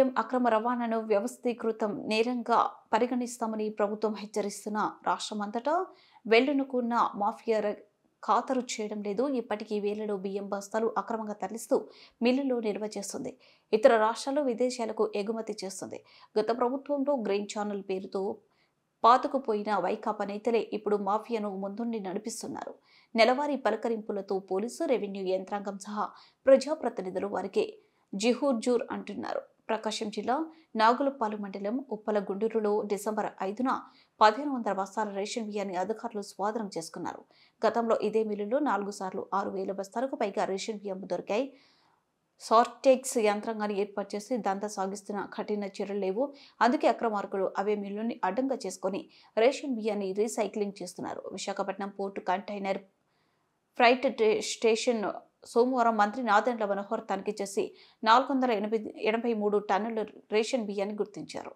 బియ్యం అక్రమ రవాణాను వ్యవస్థీకృతం నేరంగా పరిగణిస్తామని ప్రభుత్వం హెచ్చరిస్తున్న రాష్ట్రమంతటా వెళ్లునుకున్న మాఫియా ఖాతరు చేయడం లేదు. ఇప్పటికీ వేలలో బియ్యం బస్తాలు అక్రమంగా తరలిస్తూ మిల్లులో నిల్వ చేస్తుంది. ఇతర రాష్ట్రాలు, విదేశాలకు ఎగుమతి చేస్తుంది. గత ప్రభుత్వంలో గ్రీన్ ఛానల్ పేరుతో పాతుకుపోయిన వైకాపా నేతలే ఇప్పుడు మాఫియాను ముందుండి నడిపిస్తున్నారు. నెలవారీ పలకరింపులతో పోలీసు, రెవెన్యూ యంత్రాంగం సహా ప్రజాప్రతినిధులు వారికి జిహుర్జూర్ అంటున్నారు. ప్రకాశం జిల్లా నాగులపాలు మండలం ఉప్పలగుండూరులో డిసెంబర్ 5న 1500 బస్తాల రేషన్ బియ్యాన్ని అధికారులు స్వాధీనం చేసుకున్నారు. గతంలో ఇదే మిల్లులో 4 సార్లు 6000 బస్తాలకు పైగా రేషన్ బియ్యం దొరికాయి. సార్టెక్స్ యంత్రాంగాన్ని ఏర్పాటు చేసి దందా సాగిస్తున్న కఠిన చర్యలు లేవు. అందుకే అక్రమార్కులు అవే మిల్లుని అడ్డంగా చేసుకుని రేషన్ బియ్యాన్ని రీసైక్లింగ్ చేస్తున్నారు. Visakhapatnam port container freight station సోమవారం మంత్రి నాదెండ్ల మనోహర్ తనిఖీ చేసి 483 టన్నుల రేషన్ బియ్యాన్ని గుర్తించారు.